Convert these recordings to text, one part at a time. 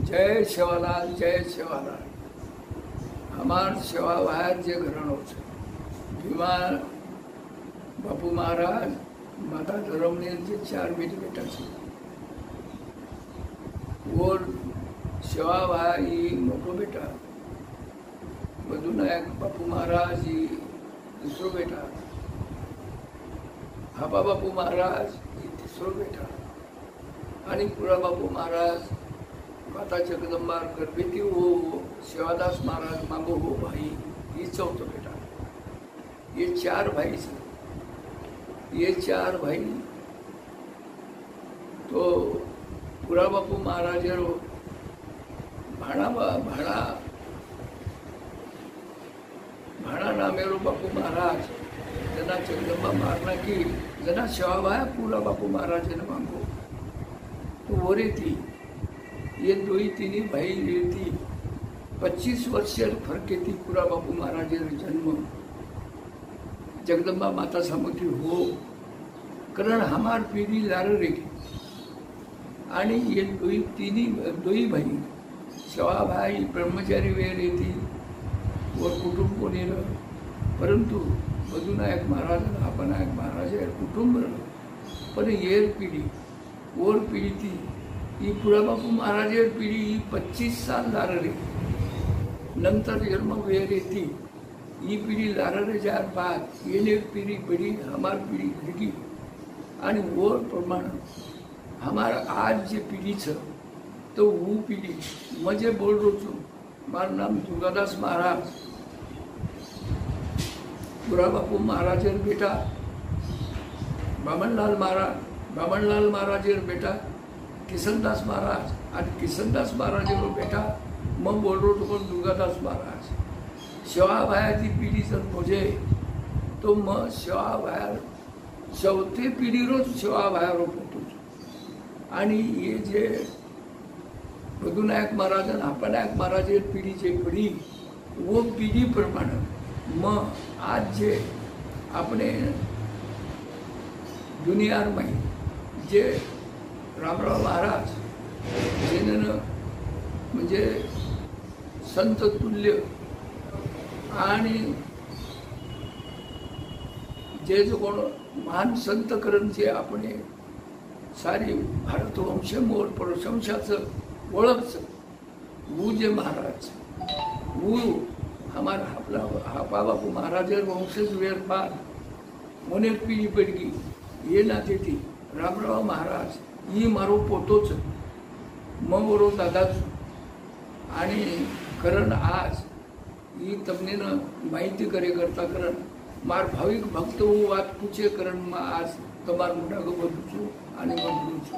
जय सेवालाल जय सेवालाल। हमार सेवा बाहर जे घराणो छे भीमा बापू महाराज माता धर्मने जे 4 बेटा छे और सेवा भाई मोटो बेटा मधुनायक बापू महाराज ही दूसरो बेटा हापा बापू महाराज ही तीसरो बेटा आणि पुरा बापू महाराज माता जगदंबा गर्भवती हो सेवादास महाराज मांगो हो भाई ये चौथो बेटा। ये 4 भाई थे। ये 4 भाई तो पुरा बापू महाराज भाणा नामेरो बापू महाराज जना जगदंबा मारना की जना सेवा भाया पुरा बापू महाराज ने मांगो तो वो थी। ये 2-3 भाई रहती 25 वर्ष फरक थी पुरा बापू महाराज जन्म जगदंबा माता सामर्थी हो कारण हमार पीढ़ी लार रेखी आणि ये 2 भाई सेवा भाई ब्रह्मचारी वे रहती और कुटुंब कोणी परंतु मधुनायक महाराज हापानायक महाराज कुटुंब पण ये पीढ़ी और पीढ़ी थी ये पुरा बापू महाराज पीढ़ी 25 साल लार रे नंतर जन्म वे रहती ये पीढ़ी लार रे जार बाद ये पीढ़ी बड़ी हमार पीढ़ी घटी आणि वो प्रमाण हमारा आज जे पीढ़ी छ तो वो पीढ़ी मजे बोल रो छू मार नाम दुर्गादास महाराज पुरा बापू महाराज बेटा बामनलाल महाराज बेटा किशनदास महाराज और किशनदास महाराज बेटा मैं बोल रहा हूँ दुर्गादास महाराज सेवा भाया की पीढ़ी जर मुझे तो मैं सेवा भाया 4थी पीढ़ी रोज सेवा भाया पोटू आणि ये जे मधुनायक महाराज और हापानायक महाराज पीढ़ी जे पड़ी वो पीढ़ी प्रमाणे मैं आज जे अपने दुनिया में जे रामराव महाराज जेने म्हणजे संत तुल्य आणि जे जो कोण महान संत करण जे आपण सारी भारतवंश मोर प्रशंसाचं ओळखचं वो जे महाराज वो हमारा आपला हापा बापू महाराज वंशज वेर बाद मोने पीढ़ी पड़गी ये नाते थी रामराव महाराज ये मारो पोतोच मग बरो दादाच आणि करण आज ये तमने माहिती करे करता करण मार भाविक भक्त वो बात पूछे करण में आज तमार मुंडा को बदलू छू आणि बदलू छू।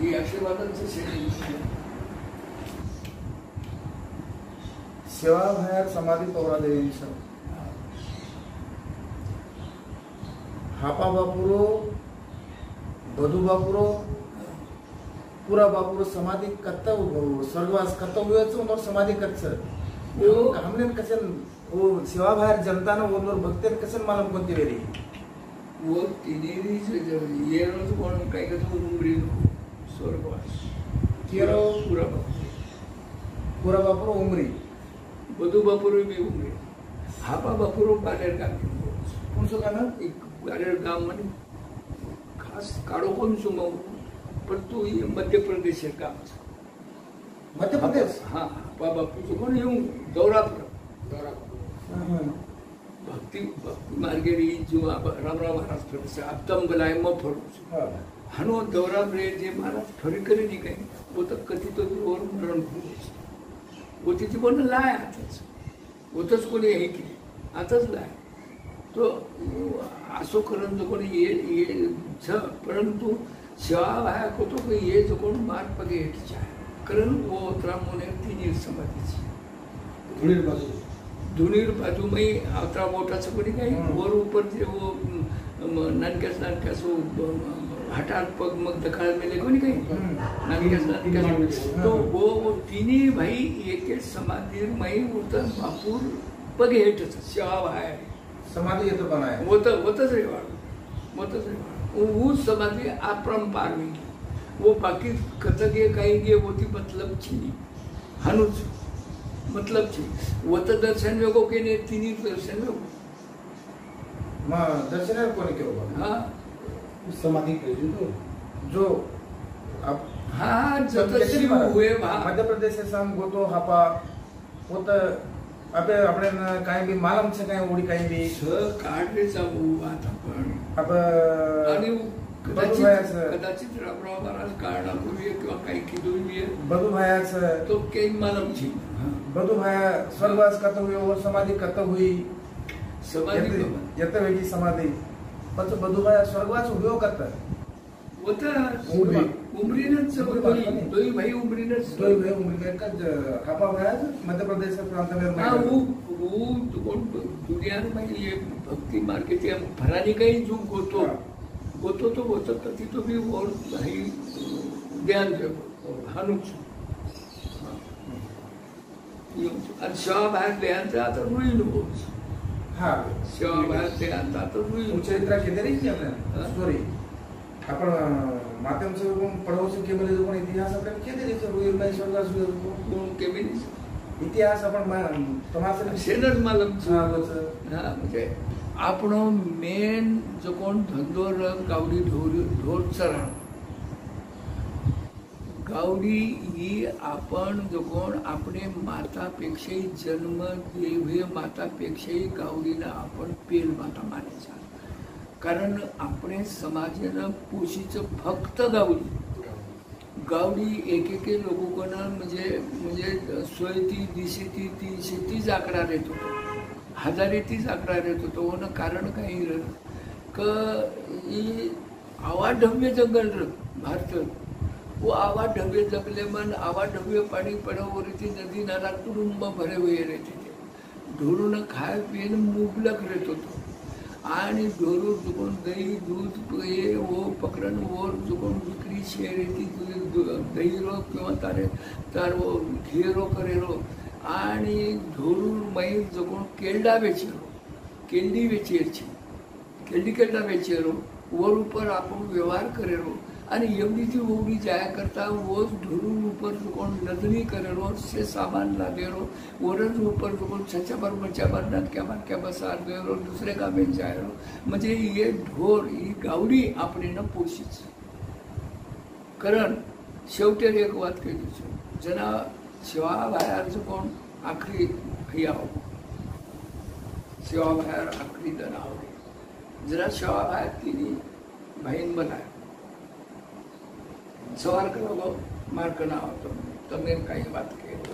ये आशीर्वादांचं सेवा भायर समाधी पौरादेवींचं हापा बापुरो बधु बापुरो पुरा बापुरो समाधी कत्ता स्वर्गवास कत्ता हुए उनर समाधी कच्छ वो हमने कसन वो सेवा भायर जनता ने उनर भक्तन कसन मालूम कोणती वेरी वो तिनेरी ये रोज कोण काय कसं उमरी स्वर्गवास केरो पुरा बापुरो उमरी बधु बापुरो भी उमरी हापा बापुरो बालेर गाम कोणचं गाणं एक बालेर गाम मध्ये खास काढो कोण सुमो पण तो ये मध्य प्रदेश गाम मध्य प्रदेश हाँ हापा बापू कोण येऊ दौरापुर भक्ति मार्गेरी जो रामराव महाराज फरसे आप्तम बलाय म फरू हनो दौरा रे जे महाराज फरी करे नी काही वो तो कथित और मरण वो तिथे पण लाय आताच होतच कोणी हे की आताच लाय तो असो करून जो कोणी ये छ परंतु सेवा भाया को तो ये जो कोण मार्ग पगे हेठी कारण वो त्रामोने तीन समाधीची धुनीर बाजू में आवता मोटा से कोणी काही वर ऊपर जे वो नानक्यास हठात पग मग दखाड़ मिले को नहीं तो वो तीनी भाई एक समाधि मई उतर बापूर पग हेठच सेवा बाहेर समाधि ये तो बनाया होतच रेवाड़ वो समाधि अपरंपार में वो बाकी कतगे कहेंगे वो थी मतलब छीनी हनुज मतलब छी वो तो दर्शन वेगो के ने तीनी दर्शन वेगो मां दर्शन कोणी केलो हाँ समाधि तो जो अब हाँ जब शिव हुए मध्य प्रदेश से हम गोतो हापा वो तो अबे अपने काही भी मालम से काही उडी काही भी काढले जाऊ आता पण अब आणि कदाचित रामराव महाराज काढापूर्वी किंवा काही किदोरी बधु भायाचं तो काही मालम छी बधु भाया स्वर्गवास करता हुई और समाधि करता हुई समाधि यत वेगी समाधि पण बधु भाया स्वर्गवास हुयो करता होता उमरीनच दोई भाई उमरीनच दोई भाई उमरी का हापा भाया मध्य प्रदेश प्रांत में हाँ वो दुनिया में ये भक्ति मार्केट या फरानी का ही जो गोतो तो होता तथी तो भी और भाई ध्यान दे हनुच आणि सेवा बाहेर ध्यान आता रुईन हो हाँ सेवा बाहेर ध्यान आता रुईन चरित्र के तरी स्टोरी आपण माध्यम से पढ़ो से के बोले कोण इतिहास आपण के तरी रुईल में स्वर्गवास हुयो के भी इतिहास आपण तुम्हाला शेनच मालम हाँ म्हणजे आपण मेन जो कोण धंदो गावडी ढोर चरण गावडी ही आपण जो कोण आपणे मातापेक्षाही जन्म देवे मातापेक्षाही गावडीला आपण पेल माता मानायचा कारण आपणे समाजानं पोशीचं फक्त गावडी एक लोकांना म्हणजे सोयती दिशेती 330 आकडा देत होतो 1030 आकडा देत होतो न कारण काही आवाढव्य जंगल भारत वो आवाढव्य जगले मन आवाढव्य पाणी पडवरी नदी नाला तुडुंब भरे हुए रहते थे ढोरून खाय पियन मुबलक रहत होतो आणि ढोरू जुकोण दही दूध ये वो पकड़न वो जुकोण विक्री शेर येती दही रो किंवा तार वो घेरो करेलो आणि ढोरू मई जुकोण केल्डा बेचेरो केल्डी बेचेरची केल्डा बेचेरो वर ऊपर आपण व्यवहार करेलो आणि एवढी ती ओवडी जाया करता वो ढोरू ऊपर जुकोण नदनी करेलो से सामान लागेरो वरच ऊपर जुकोण छचाबर मचाबर नटक्या बसार गेलो दुसरे गावे जायरो म्हणजे ये ढोर ही गावडी आपण न पोशीच कारण शेवटी एक वात केली जना सेवा बाहेर जुकोण आखरी हियाव सेवा बाहेर आखरी दनाव जरा सेवा बाहेर तिनी बहीण बनाय सवार करो मार्क ना होतो तमे काही बात केली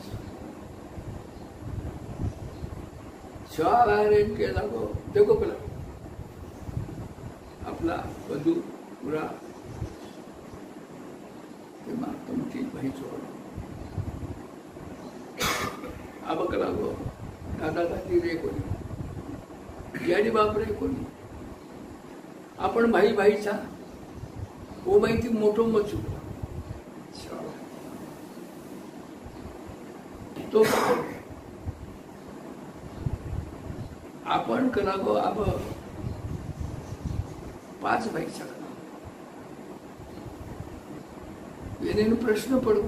सेवा बाहेर केला गो देखो पेला आपला वधू पुरा तेव्हा तुमची भाई सोड आबकला गो दादा दादी रे कोणी याडी बाप रे कोणी आपण भाई भाईचा वो माहिती मोठो मचू तो आपण कला गो अब 5 भाईचा येणे प्रश्न पडो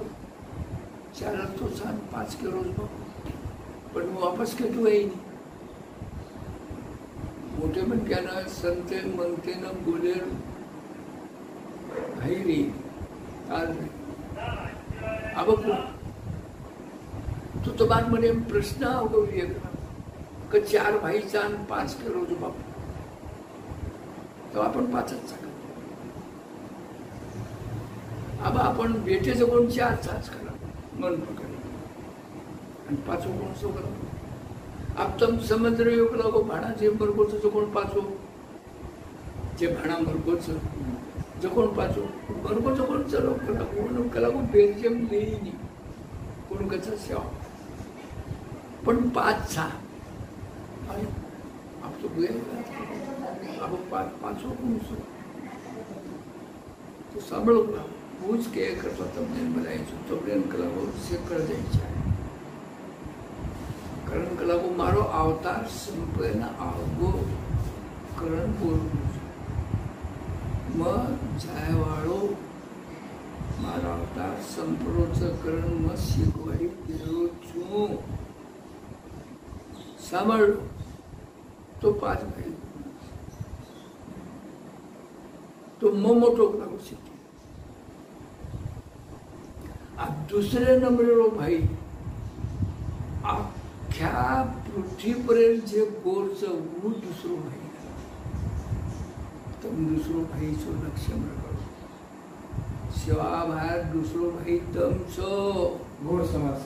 4 तो 5 के रोज पण वापस के तू येई मोठे पण त्यानं संते म्हणतेनं बोलेर भाई रे आज अब तो बात म्हणे प्रश्न अवघड का 4 भाईचा आणि 5 के रोज बापू तो आपण 5च अब आपण बेटे जवळ 4च करा मन पकड आणि 5 कोण सो करा अब तुम समुद्र योग लागो भाणा जे बरोबर जो कोण 5 जे भाणा बरोबर जो कोण 5 बरोबर जो कोण चलो कला को बेल्जियम लेनी कोण कसा सेवा पण 5चा आणि अब तो बुए अब 5 कोण सो તો સાંભળો હું જ કે કરતો તમને બનાવી છું તો પ્રેમ કલાકો શેકળ જાય છે કરણ કલાકો મારો અવતાર સંપૂર્ણ આવગો કરણ બોલું છું જાયવાળો મારા અવતાર સંપ્રોચકરણમાં શીખવાડી ગયેલો છું. સાંભળો તો 5 ભાઈ તો મોટો લાગુ છે. આ दुसरे नंबरेलो भाई आख्या पृथ्वीपर्यंत जे गोरचं वो दुसरो भाई तम दुसरो भाई छो लक्ष्य करो सेवा भाई दुसरो भाई तम छो गोड समाज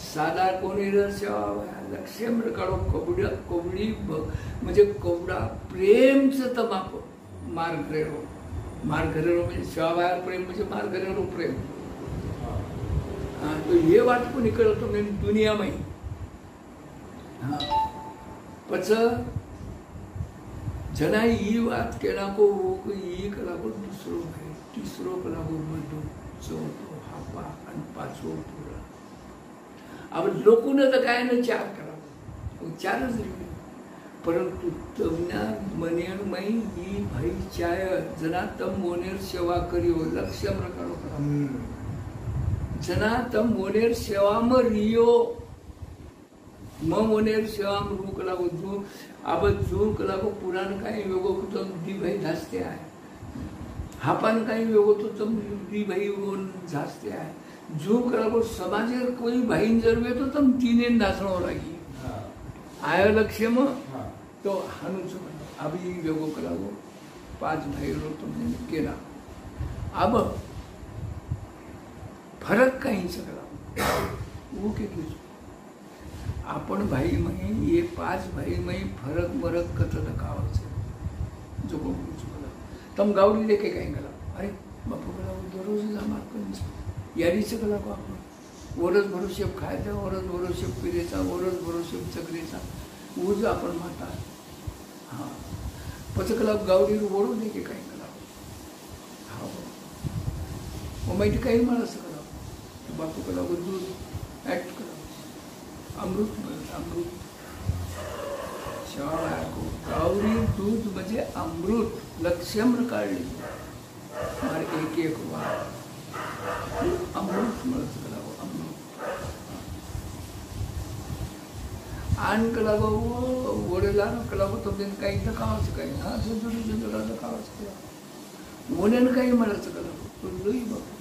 साधा कोणी सेवा भाई लक्ष्य करो कोबडी म्हणजे कोबडा प्रेमचं तमाप मार्ग रेलो म्हणजे सेवा भाई प्रेम म्हणजे मार्ग रेलो प्रेम. तो ये बात को निकल तो मैं दुनिया में पच जना ये बात कहना को ये कला को दूसरो है तीसरो कला को मधु चौथो हापा आणि 5वो पूरा. अब लोगों ने तो काय न 4 करा 4च रिव्यू परंतु तमना मनेर मई ही भाई चाय जना तम मोनेर सेवा करियो लक्ष्य प्रकारो करा जना तम मोनेर सेवा म रियो म मोनेर सेवा म रू कला को जू अब जू कला को पुराण काही योगो को तम दी भाई धासते आहे हापान काही योगो तो तम दी भाई ओन धासते आहे जू कला को समाजेर कोई भाई जरवे तो तम तीने धासणो लागी आय लक्ष्य म तो हानु छ अभी योगो कला को 5 भाई रो तुमने केला. अब फरक काही सकला वो के आपण भाई में ये 5 भाई में फरक मरक कत दखावच जो को तम गावडी लेके काही गला अरे बापू गला दररोज जमा करून यारी सकला को आपण वरस भरोसे खायचा वरस भरोसे पिरेचा वरस भरोसे चक्रेचा ऊज आपण माता हा पचकला गावडी ओढू दे के काही गला हा वो माहिती काही मला सकला बापू कला को दूध ऍक्ट करा अमृत अमृत शाळा को गावरी दूध म्हणजे अमृत लक्ष्यम काढली मार एक वार अमृत मिळत कलागो अमृत आण कलागो वडेला कलागो तो दिन काही दखावच काही हा जुजुला दखावच कला वडेन काही मिळत कलागो तो लोई बापू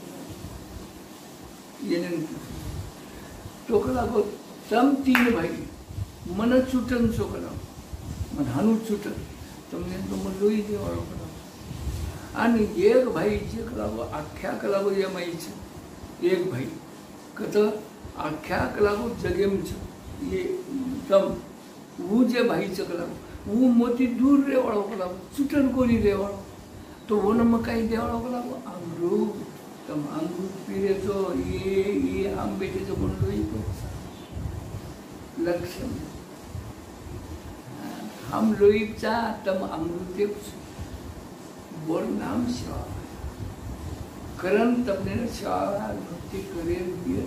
येने तो कलागो तम 3 भाई मन छूटन छो कला मन हानु छूटन तमने तो मन लोई देवाळो कला आणि एक भाई जे कलागो आख्या कलागो ये माई छे एक भाई कत आख्या कलागो जगेम छे ये तम वो जे भाई छे कलागो वो मोती दूर रेवाळो कलागो छूटन कोनी रेवाळो तो वन म काही देवाळो कलागो अमृत तम अमृत पीरे तो ये आंबेटे जो कोण लोई को लक्ष्य हम लोईचा तम अमृते बोर नाम सेवा करण तमने सेवा भक्ति करे दिए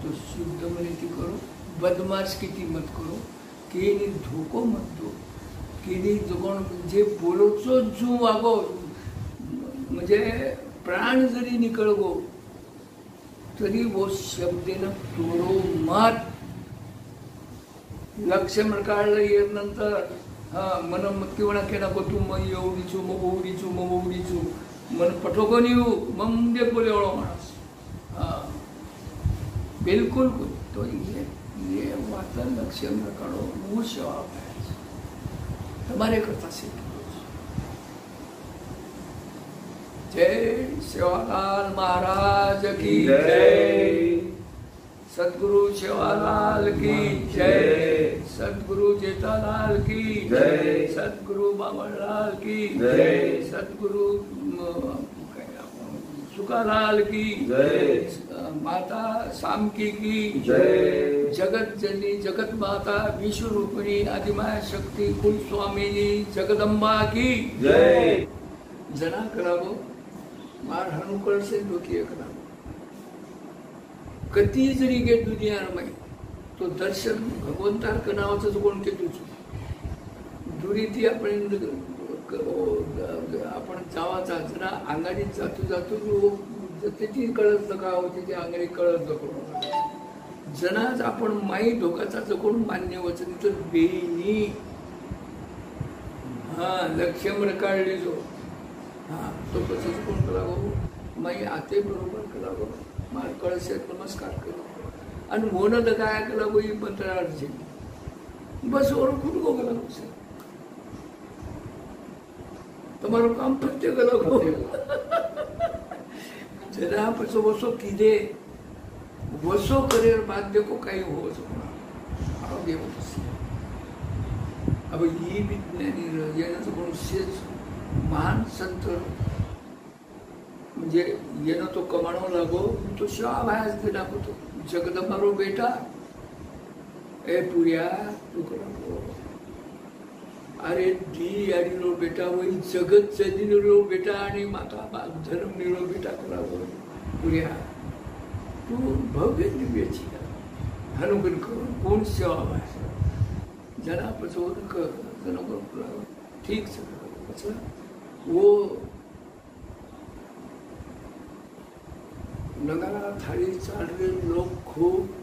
तो शुद्ध मने करो बदमाश की मत करो केनी धोको मत दो केनी जोगण जे बोलोचो जू वागो म्हणजे प्राण जरी निकळगो तरी वो शब्देनं तोडो मत लक्ष्य काढलं येत नंतर हा मन किंवा केना को तू मग एवढीचू मग ओवडीचू मग ओवडीचू मन पठोको निऊ मग मुंडे बोले एवढो माणस हा बिलकुल तो ये वाता लक्ष्य काढो वो सेवा पाहिजे તમારે કરતા શીખવું જય સેવાલાલ મહારાજ की जय सद्गुरु सेवालाल की जय सद्गुरु जेठालाल की जय सद्गुरु बाबूलाल की जय सद्गुरु सुखालाल की जय माता सामकी की जय जगत जननी जगत माता विश्व रूपिणी आदिमाया शक्ति कुल स्वामिनी जगदम्बा की जय जना करावं मार हाणू कळसे डोकी करावं कधी जरी गे दुनिया रमाई तो दर्शन भगवंतार नावाचं कोण केतूच दुरी ती आपण जावाचा जरा अंगाडीत जातो त्याची कळत का होती ती अंगाडी कळत जखून जनाच आपण माई धोकाचा जखून मान्य वचन तर बेनी हा लक्ष्यम रकाळली जो हा तो कसं कोण करावं माई आते बरोबर करावं मार कळसे नमस्कार करो आणि मोन काय करावं ही मंत्रार्थ बस ओळखून गो करावं તમારું કામ પ્રત્યેક અલગ હોય જરા પછી વસો કીધે વસો કરે બાદ દેખો કઈ હોવો છો દેવું થશે હવે એ વિજ્ઞાની એનાचं कोण शेच महान संत म्हणजे येणं तो कमाणो लागो तो शिवाभास ते दाखवतो जगदंबारो बेटा ए पुर्या तू करा अरे दी आडिलो बेटा वही जगत चलिलो बेटा आणि माता धर्म निलो बेटा करावं पुर्या तू भव्य दिव्याची हनुगन करून कोण सेवा भाषा जना पचवून कर ठीक से वो नगारा थाळी चालले लोक खूप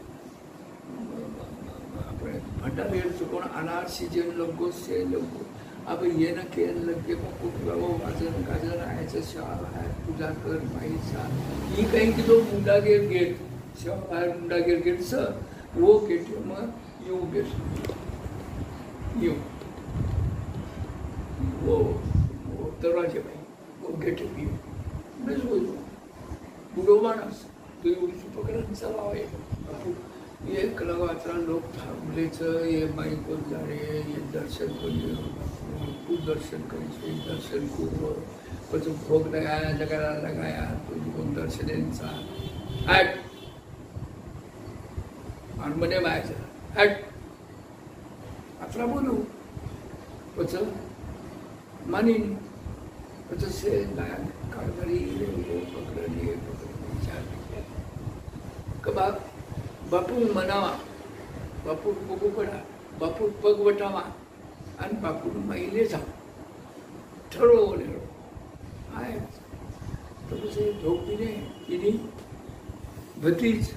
भंडारे कोण अनार सीजन लोगो से लोगो अब ये न के लगे को कुटलावो वाजन गाजन आयचं शाळ आहे पूजा कर माईचा ही काही की तो मुंडा गेट शाळ बाहेर मुंडा गेट स वो केटे मग येऊ बेस येऊ वो दरवाजे बाई वो गेट येऊ बेस हो बुडो माणस तो येऊ पकडून चालावे ये कलावाचा लोक थांबलेचं ये माई कोण जाणे ये दर्शन कोण खूप दर्शन करायचे दर्शन खूप પછી ભોગ લગાયા તો કોણ દર્શનचा હટ અને મને માય હટ આટલા બોલું પછી માની પછી સે લાગ કાળગરી પકડની ચાર કબા बापू मनावा बापू बघू पडा बापू पग वटावा आणि बापू माईले जा ठरवले आहे तसे झोप दिले तिने भतीज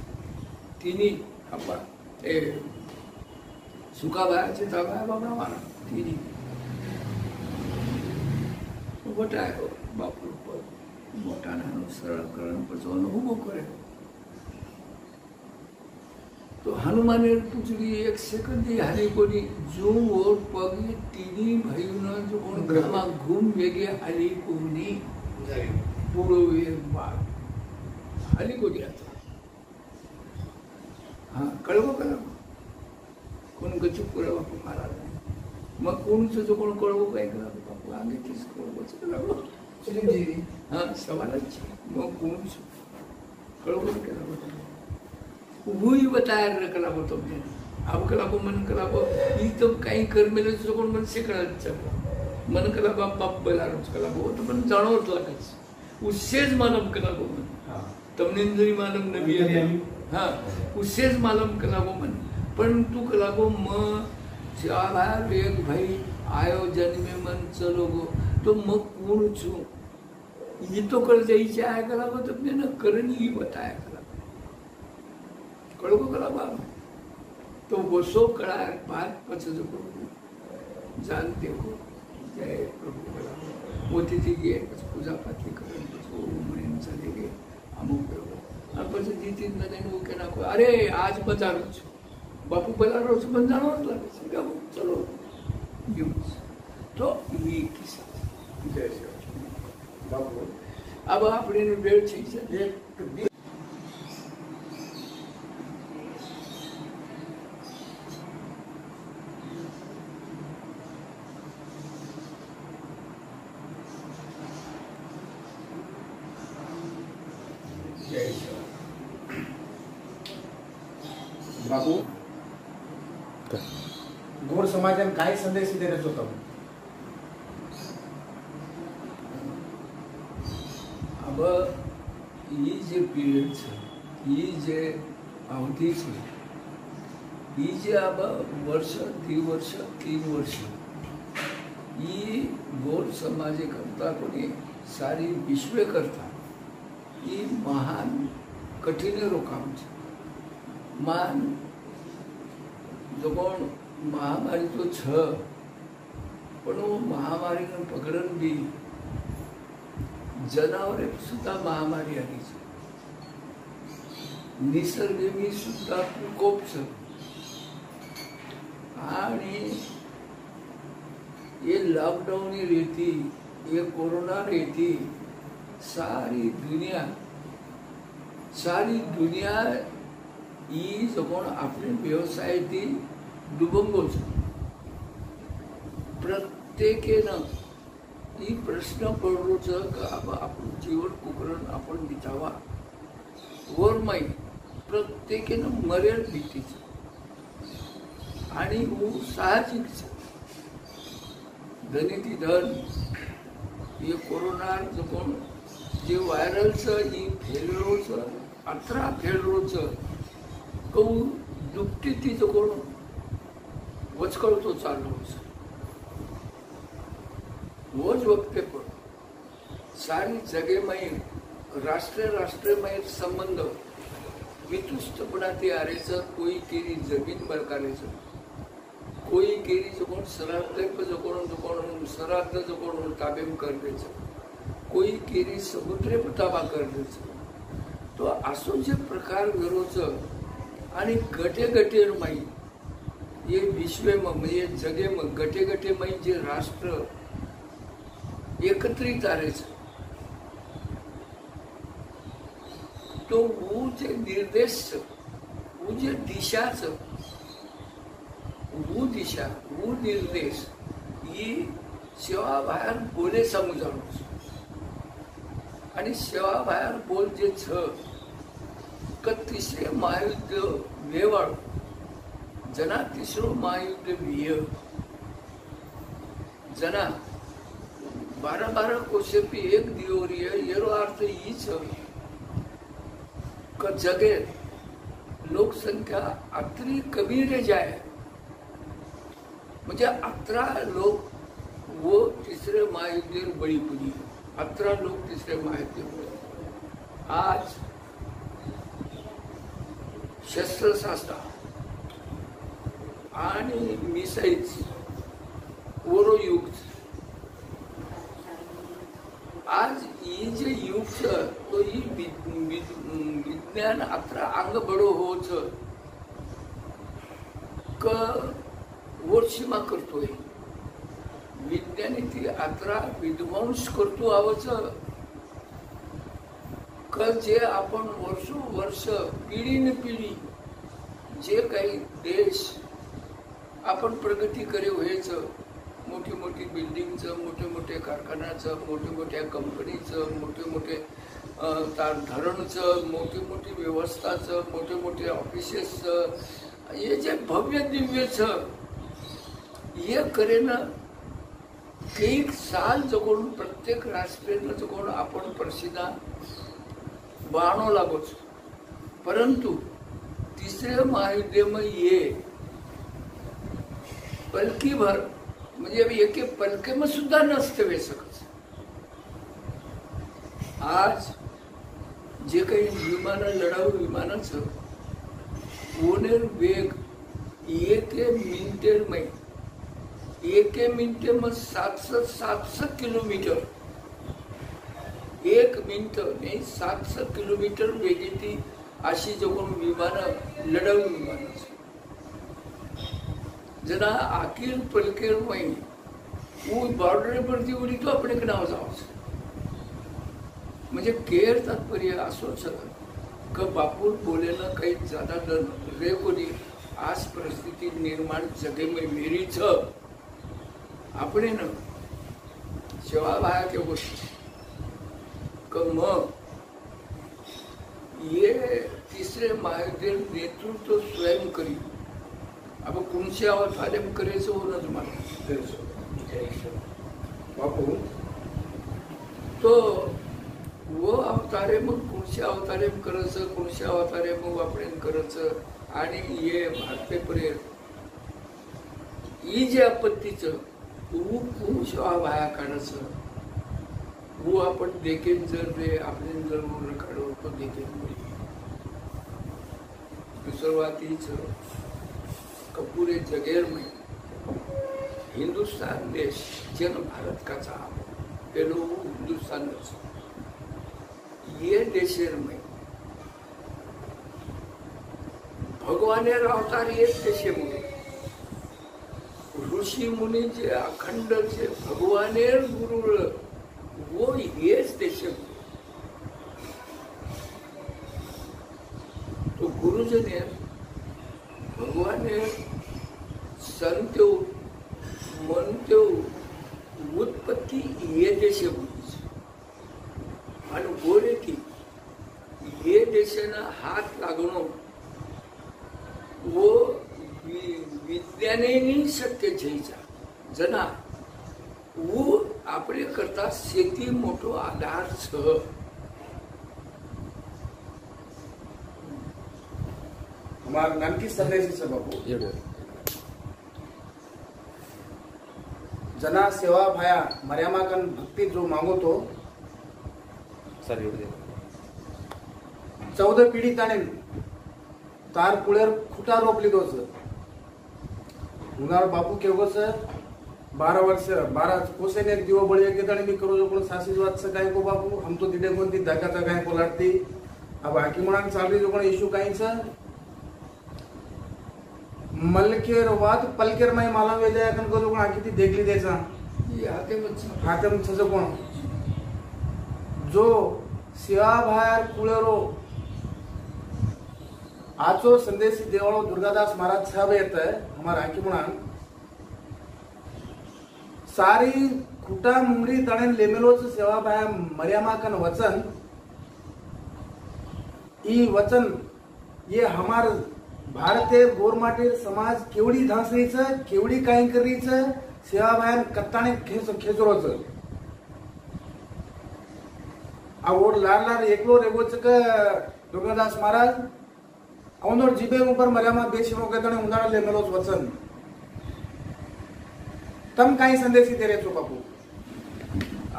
तिने आपा ते सुकाबायाचे जागा बाबा मारा तिने वटाय बापू पग मोठा सरळ करण पचवून उभो करे तो हनुमाने पूछली एक सेकंड हाली कोणी जो और पगी तिनी भाईनं जो कोण घामा घूम वेगे आली कोणी पुढो एक बाग आली कोणी आता हा कळव कोण गचूप करा बापू महाराज मग कोणचं जो कोण कळव काय करा बापू आगे तीच कळव हा सवालच मग कोण कळव केला वही बताया कला को तुमने अब कला को मन कला को ये तो काही कर मेले तो कोण मन से कळायचं मन कला बाप बलारोच कला को तो मन जाणवत लागच उससेच मालम कला को मन તમને જરી માલમ નબી હા उससेच मालम कला को मन पण तू कला को म चावा एक भाई आयो जन्मे मन चलो गो तो म कोण छु ये तो कर जायचे आहे कला को तुमने न करनी ही बताया कळगो कला बाब तो वसो कळा बात पचज जान देखो जय प्रभु कला मोती थी गे पूजा पाठी करें तो महीन चले गए अमुक और પછી જીતી નને નું કે નાખો અરે આજ બજારો છું બાપુ બજારો છું બંધાણો લાગે છે કે ચલો યુઝ તો ये કિસ્સા જય બાપુ अब આપણે વેળ છે એક बापू गोर समाजाने काय संदेश देण्यात होता अब ये जे पीरियड છે ये जे अवधि છે ये जे अब वर्ष 2 वर्ष 3 वर्ष ये गोर समाजे करता कोणी सारी विश्वे करता ये महान कठीण काम છે महान जो कोण महामारी तो छ पण महामारी पकडन बी जनावरे सुद्धा महामारी आली છે निसर्गमी सुद्धा प्रकोप છે आणि ये लॉकडाउन रहती ये कोरोना रहती सारी दुनिया ही जो कोण आपले व्यवसाय ती डुबंगोच प्रत्येकेनं ही प्रश्न पडलोच का आपण जीवन कुकरण आपण बितावा वर माई प्रत्येकेनं मरेल भीतीच आणि वो साहजिक धनी धन ये कोरोना जो कोण जे व्हायरलचं ही फेलरोचं अत्रा फेलरोचं कहू दुपटी ती जो कोण वचकळतो चाललोच वोज वक्ते पण सारी जगेमय राष्ट्रमय संबंध वितुष्टपणा ते आरेचं कोई केरी जमीन बळकारेचं कोई केरी जो कोण सराहत जो कोण सराहत जो कोण ताबेम करदेचं कोई केरी समुद्रे ताबा करदेचं तो असो जे प्रकार घरोचं आणि गटे गटे माई ये विश्वे म्हणजे जगे मग गटे गटे माई जे राष्ट्र एकत्रित आरेच तो वो जे निर्देश वो जे दिशाच वो दिशा वो निर्देश ही सेवा बाहेर बोले समजावून आणि सेवा बाहेर बोल जे छ क तिसरे महायुद्ध वेवाळ जना तिसरो महायुद्ध विय जना 12 कोशेपी एक दिवरीय येरो अर्थ हीच क जगे लोकसंख्या अत्री कमी रे जाय म्हणजे 11 लोक वो तिसरे महायुद्ध बळी पडली 11 लोक तिसरे महायुद्ध आज शस्त्रशास्त्र आणि मिसाइल्स ओरो युग आज ये जे युग तो ही विज्ञान अत्र अंग बडो होच क वोर्षिमा करतोय विज्ञानी ती अत्र विध्वंस करतो आवच क जे आपण वर्ष पिढी न पिढी जे काही देश आपण प्रगती करे व्हायचं मोठी मोठी बिल्डिंगचं मोठे मोठे कारखान्याचं मोठे मोठ्या कंपनीचं मोठे मोठे धरणचं मोठी मोठी व्यवस्थाचं मोठे मोठे ऑफिसेसचं हे जे भव्य दिव्यचं हे करेन एक साल जगून प्रत्येक राष्ट्रीय जगून आपण प्रसिद्धा बाणो लागोच परंतु तिसरे महायुद्ध ये पलकी भर म्हणजे एके पलके में सुद्धा नसते वे सकत आज जे काही विमान लढाऊ विमानाचं ओनेर वेग एके मिनिटे में 700 किलोमीटर 1 मिनिट नाही 700 किलोमीटर वेगेती अशी जगून विमान लढाऊ विमानाचं जना आखिर पलकेर मई वो बॉर्डर परती उडी तो अपने नाव जावच म्हणजे केर तात्पर्य असोच क बापूर बोलेलं काही ज्यादा रे कोणी आज परिस्थिती निर्माण जगे में मेरी छ अपने न सेवा भाया के गोष्टी क मग ये तिसरे महायुद्ध नेतृत्व स्वयं करी अब कुणशी आवाज फालेम करायचं हो ना तुम्हाला बापू तो वो अवतारे मग कोणशे अवतारे करायचं, कोणशे अवतारे मग वापरेन करायचं, आणि हे भारतेपर्यंत ही जे आपत्तीचं खूप शिवा भाया काढायचं वो आपण देखील जर ते आपले जर काढू तो देखील सुरुवातीचं कपूरे जगेर में हिंदुस्तान देश जन भारत का चाह पेलो हिंदुस्तान ये देशेर में भगवानेर अवतार एक देशे मुळे ऋषी मुनी जे अखंड जे भगवानेर गुरु वो हेच देशे तो गुरुजने भगवाने संत म्हणते उत्पत्ती ये देशे आणि गोरे की ये देशानं हात लागणं वो विज्ञानेनी शक्य छेचा जना वो આપણે કરતા शेती मोठो आधार छ हमारा नानकी संदेश से बापू जना सेवा भाया मर्यामा कन भक्ति जो मांगो तो सर 14 पिढी ताणे तार पुळेर खुटा रोपली दो सर उनार बापू केवगो सर 12 वर्ष 12 कोसे ने दिवो बळी के ताणे मी करू जो कोण सासी वात से काय को बापू हम तो दिडे कोणती धकाचा काय कोलाडती अब हाकी म्हणा चालली जो कोण इशू काय सर मलकेर वाद पलकेर माई माला वे जाया कन को जो कोण आकी ती देखली देसा ये हाते में छज कोण जो सेवा भायर कुळेरो आचो संदेशी देवळो दुर्गादास महाराज साहेब येत हमारा आकी म्हणा सारी खुटा मुंगरी तणन लेमेलोच सेवा भाया मर्यामा कन वचन ई वचन ये हमार भारतीय गोरमाटे समाज केवडी धासरीच केवडी काय करीच सेवा भायान कत्ताने खेचरोच आवड लार एकलो रेगोच क दुर्गादास महाराज अवनोर जीबे ऊपर मर्यामा बेशिनो के तणे उंदारा लेमेलोच वचन तम काही संदेशी दे रे छो बापू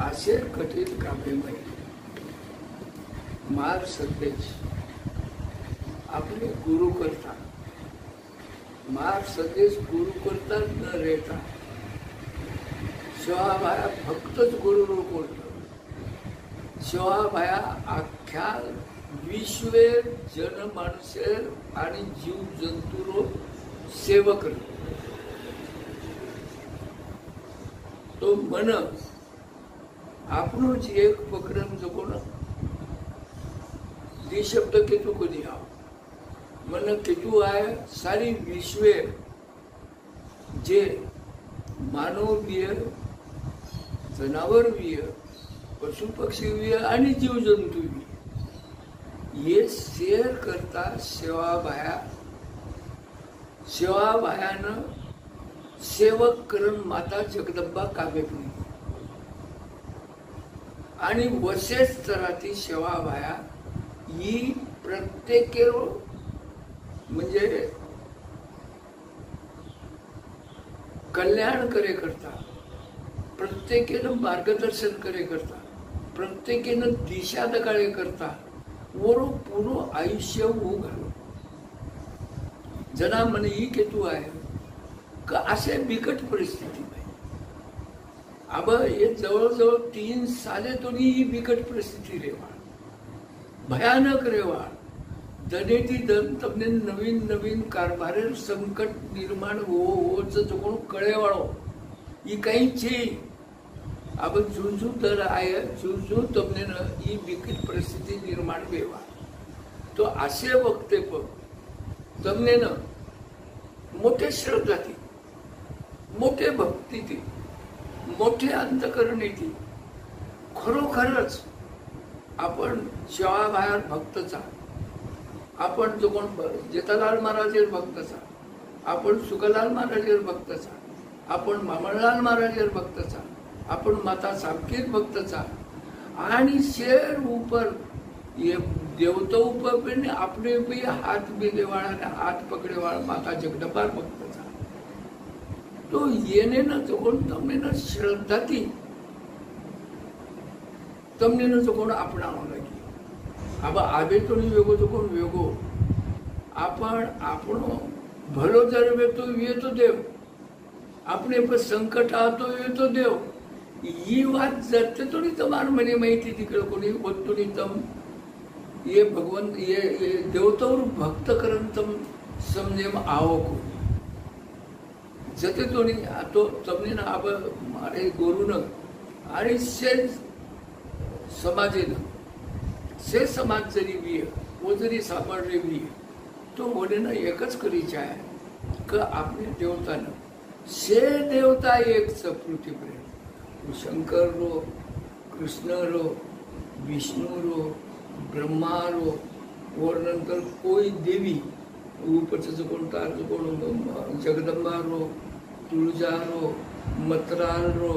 असे कठीण कामे मार संदेश आपले गुरु करता मार संदेश गुरु करता न रेता शिवाभाया फक्तच गुरु बोलतो शिवाभाया अख्ख्या विश्वेर जन माणसेर आणि जीव जंतुरो सेवक तो मन आपणच एक उपक्रम जगोन दी शब्द केतू कधी हा मन केतू आहे सारी विश्वे जे मानवीय जनावरवीय पशु पक्षीवीय आणि जीवजंतुवीय हे शेअर करता सेवाभायानं सेवक करण माता जगदंबा कामे केली आणि वशेष स्तराची सेवाभाया ही प्रत्येकेरो म्हणजे कल्याण करे करता प्रत्येकेनं मार्गदर्शन करे करता प्रत्येकेनं दिशा दकाळे करता वरो पूरो आयुष्य वो घालो जना मन ही केतू आहे का असे बिकट परिस्थिती अब ये जवळजवळ 3 साले तोनी ही बिकट परिस्थिती रेवा भयानक रेवा दनेती दन तमने नवीन नवीन कारभारेर संकट निर्माण हो जो कळेवाळो ही काही छे अब जूझू दर आय जूझू तमने ही बिकट परिस्थिती निर्माण वेवा तो असे वक्ते पण तमने न मोठे श्रद्धा थी मोठे भक्ती थी मोठे अंतकरणी थी खरोखरच आपण सेवाभायर भक्तचा आपण जो कोण जेठालाल महाराजेर भक्तचा आपण सुखलाल महाराजेर भक्तचा आपण मामणलाल महाराजेर भक्तचा आपण माता सामकीर भक्तचा आणि शेर ऊपर ये देवता ऊपर पण अपने भी हाथ भी देवाड़ा ने हाथ पकड़े वाला माता जगदंबा भक्त था। तो येने न तो कोण तमने न श्रद्धा थी तमने न तो कोण अपनाववा लागी। अब आबे तो नहीं वेगो तो कोण वेगो आपण आपणो भलो जरवे तो ये तो देव अपने पर संकट आतो ये तो देव ही बात जरते तो नहीं तमार मने माहिती तिकडे कोणी बोलतो नाही तम ये भगवंत ये देवतावर भक्त करन तम समजे आवो को जते तो नहीं तो तमने ना अब मारे गुरु न आणि से समाजे न से समाज जरी भी वो जरी सापडले भी तो बोले ना एकच करीचे आहे का आपले देवता न से देवता एक पृथ्वी पर शंकर रो कृष्ण रो विष्णु रो ब्रह्मा रो और नंतर कोई देवी ऊपरचं जो कोण तार जो कोण जगदंबा रो तुळजा रो मतराल रो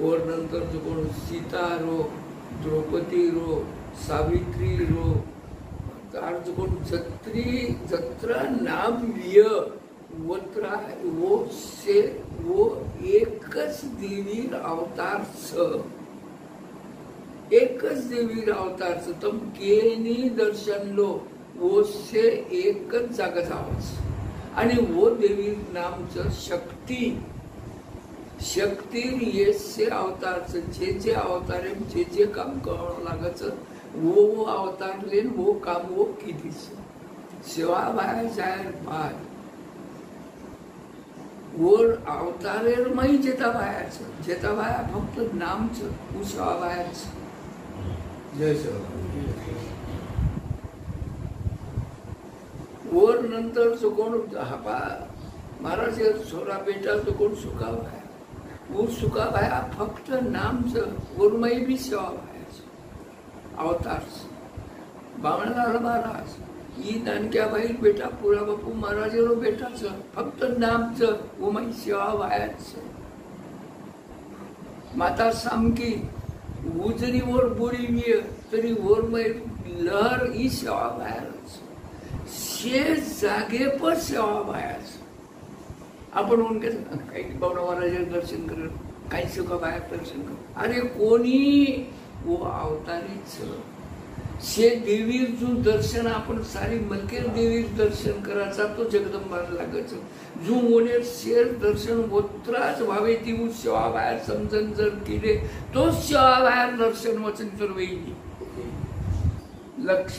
और नंतर जो कोण सीता रो द्रौपदी रो सावित्री रो तार जो कोण जत्रा नाम विय वत्रा वो एकच देवी अवतार एकच देवी अवतार तम केनी दर्शन लो वो से एकच जागा जावच आणि वो देवी नामचं शक्ती ये से अवतार जे अवतार जे काम करावं लागायचं वो अवतार लेन वो काम वो कितीच सेवा बाय जायर बाय वर अवतारेर माही जेता बाया फक्त नामचं उशा बायाच जय श्री वर नंतर जो कोण हापा महाराज छोरा बेटा जो कोण सुका बाया वो सुका बाया फक्त नामचं वरमाई बी सेवा बायाच अवतार बावळाला महाराज ही नानक्या बाई बेटा पुरा बापू महाराजेरो बेटाचं फक्त नामचं उमाई सेवा वायाच माता सामकी उजरी वर बोडी विय तरी वर मै लहर ही सेवा वायाच शे जागे पर सेवा वायाच आपण म्हणके काही बावडा महाराजे दर्शन करत काही सुका बाहेर दर्शन कर अरे कोणी वो अवतारीच शे देवीर जो दर्शन आपण सारी मलकेर देवीर दर्शन करायचा तो जगदंबाला लागायचं जो मोनेर शेर दर्शन होत्राच व्हावे ती सेवा बाहेर समजन जर केले तो सेवा बाहेर दर्शन वचन तर वेळी लक्ष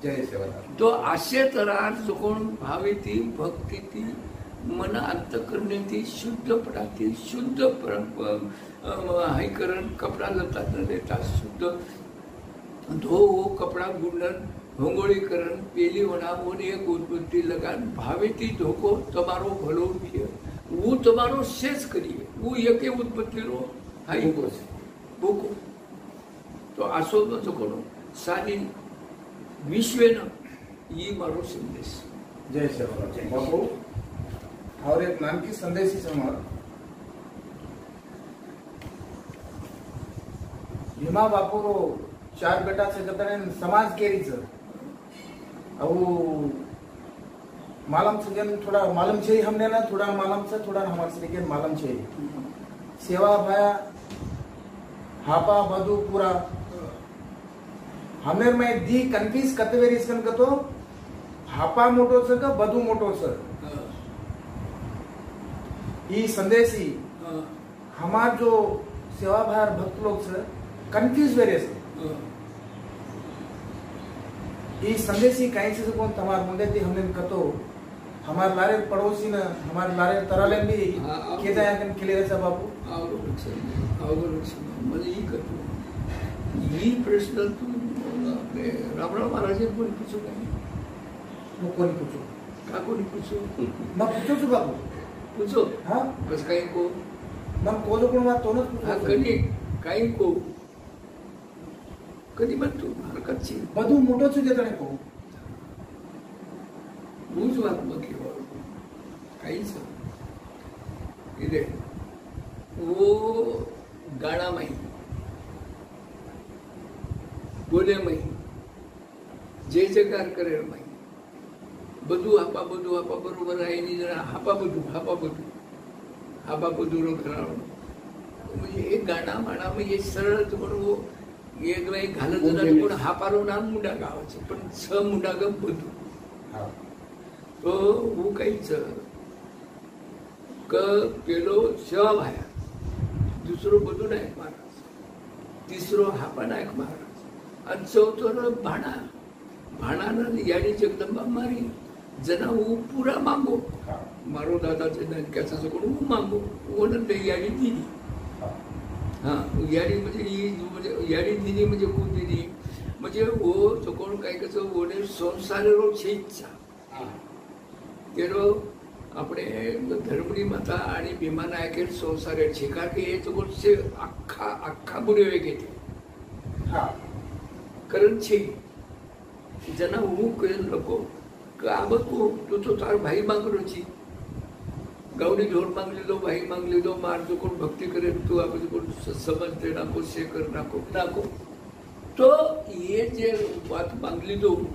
जय सेवा तो असे तरार जो कोण भावे ती भक्ती ती मन अंत करणे ती शुद्ध पडाती शुद्ध हायकरण कपडा लता न देता शुद्ध धो कपड़ा गुंडन होंगोड़ी करन पेली होना मोने एक उद्बुद्धि लगान भावे ती धोको तमारो भलो भी वो तमारो शेष करिए वो यके उद्बुद्धि रो हाई भूको तो आसो तो कोनो सारी विश्वे न ये मारो संदेश जय श्री बापू और एक नाम की संदेश ही समर भीमा बापू रो 4 बेटा से जतने समाज केरीच अहो मालम से जन थोड़ा मालूम छे हमने ना थोड़ा मालूम से थोड़ा हमारे से के मालूम छे सेवा भाया हापा बधु पूरा हमने में दी कंफ्यूज कतवेरी इसकन कतो हापा मोटो से का बधु मोटो से ई संदेशी हमार जो सेवा भार भक्त लोग से कंफ्यूज वेरे से ये संदेशी कहीं से कौन तमार मुंडे थी हमने कतो हमारे लारे पड़ोसी न हमारे लारे तराले भी के जाया कन खिले रहे बाबू आवरो मला ही करतो ही प्रश्न तू आपले रामराव महाराज कोणी पूछो काय वो कोणी पूछो का कोणी पूछो मैं पूछो छु बाबू पूछो हां बस काही को मैं कोलो कोण बात तोनच पूछो हा कधी काही को कधी म्हणतो हरकत छी બધું મોટો છે કે તને કહું બુજ વાત બકી काही स इधे वो गाणा माही બોલે મહી જે જગાર કરે મહી બધું આપા બરોબર આવીને જરા હાપા બધું करावं म्हणजे एक गाणं म्हणा म्हणजे सरळ म्हणून एक बाई घालत जाणार पण हापारो नाम मुंडा गावाचं पण छ मुंडा ग બધું તો હું કઈ છે કે પેલો છ ભાયા दुसरो બધું નાયક મહારાજ तिसरो हापा नायक महाराज आणि चौथो भाणानं याडी जगदंबा मारी जना હું પૂરા માંગો મારો દાદા છે નાનક્યાचा जो कोण હું માંગो ओनं ते याडी दिली हा याडी म्हणजे याडी दिली म्हणजे कोण दिली म्हणजे ओ जो कोण काय कसं ओने संसारेरो છે ઈચ્છા તેનો આપણે ધર્મની માતા અને ભીમા નાયકે સંસારે છે કારણ કે એ તો કોણ છે આખા બુડ્યો કે કરણ છે जना હું કહેલ લોકો કે આ બધું તું તો તાર ભાઈ માંગલો છે गावडी ढोर मागली लो भाई मागली लो मार जो कोण भक्ती करे तू आपण कोण समजते नाको शेकर नाको तो ये जे बात मागली दो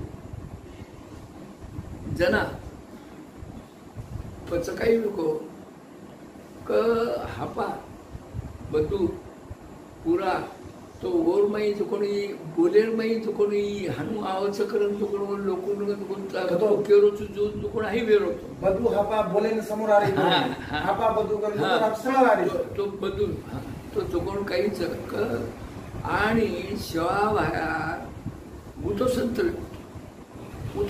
जना પછી કઈ લોકો કે હાપા બધું પૂરા તો ઓરમાઈ જો કોની બોલેરમાઈ જો કોની હાનું આવશે કરન જો કોણ લોકોનું તો કેરો જો કોણ આઈ વેરો બધું હાપા બોલેને સમોર આરી હાપા બધું કરી અક્ષર આરી તો બધું તો જો કોણ કઈ છે કે आणि शिवा भाया હું તો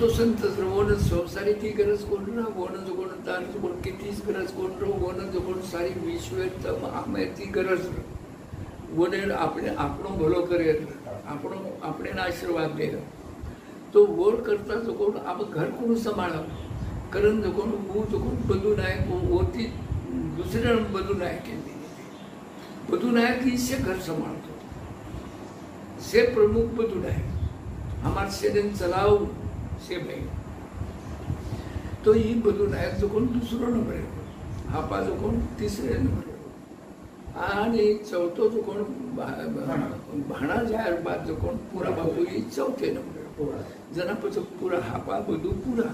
સંત ઓને સારી થી ગરજ કોણ ના ઓને જો કોણ તાર જો કોણ કિતીસ ગરજ કોણ રો ઓને જો કોણ સારી વિશ્વ આમેથી ગરજ ઓને આપણે આપણો ભલો કરે આપણે આશીર્વાદ દે તો ઓર કરતા જો કોણ આપ ઘર કોણ સંભાળા કરન જો કોણ હું જો કોણ બધું નાયક ઓથી દુસરે બધું નાયક બધું નાયક से घर संभाळतो से प्रमुख બધું નાયક हमार सेदन चलाव से भाई तो ये બધું નાયક जो कोण दुसरो नंबर हापा जो कोण तिसरे नंबर आणि चौथो जो कोण भाणा जाहीर बाद जो कोण पूरा बापू ही चौथे नंबर जना પછી પૂરા હાપા બધું પૂરા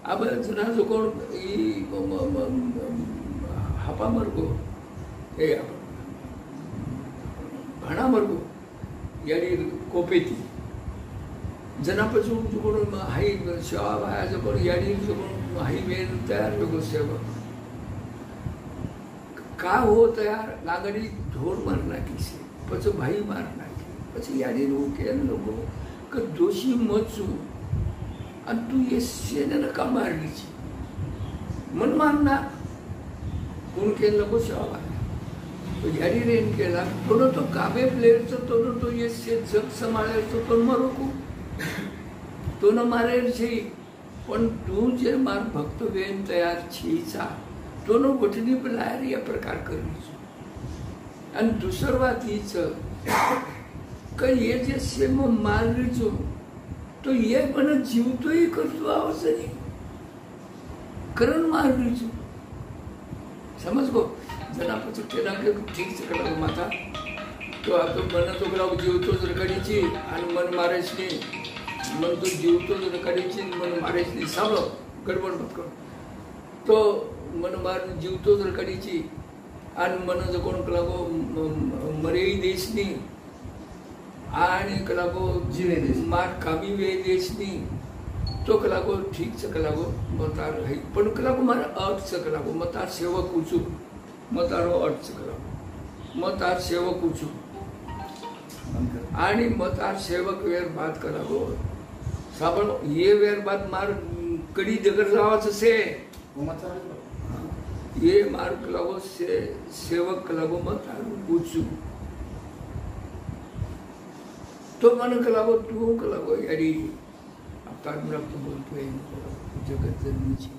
આ બધા जना जो कोण हापा मरगो हे भाणा मरगो याडी कोपेती जना પછી जो कोण हाई शिवा भाया जो कोण याडी जो कोण हाई वेन तयार लोगो सेवा का हो तयार नागडी ढोर मार नाखी છે પછી ભાઈ માર નાખી પછી યાડી નું કે લોકો કે દોષી મચું અને તું એ સેને કા મારલી છે મન મારના કોણ કે લોકો સેવા તો યાડી રેન કેલા તોનો તો કાબે પ્લેયર છે તોનો તો એ સે જગ સંભાળે તો તો મરોકો તોનો મારે છે પણ તું જે માર ભક્ત વેન તૈયાર છે चा दोनों गोठणी लायर या प्रकार करीच आणि दुसर बात हीच का ये जे सेम मारलीचो तो ये पण जीवतोही करतो आवश्यक नाही करण मारलीचो समज गो जना પછી કેના કે ઠીક છે કડા માથા તો આ તો મને તો કડા જીવતો જ રકડીची आणि मन मारेच नाही मन तो जीवतो જ રકડીची मन मारेच नाही સાંભળો ગડબડ મત કરો તો मन मार जीवतो जर कधीची आणि मन जो कोण कलागो मरे देशनी आणि कलागो जीवे देश मार कामी वे देशनी तो कलागो ठीक से कलागो मतार है पण कलागो मार अर्थ से कलागो मतार सेवक उचू मतारो अर्थ से कलागो मतार सेवक उचू आणि मतार सेवक वेर बात कलागो साबण ये वेर बात मार कडी जगर जावाचं से ये मार्ग लगो से सेवक लगो मत पूछू तो मन कलागो तू कलागो यारी आता मला तो बोलतोय जगत जन्मीची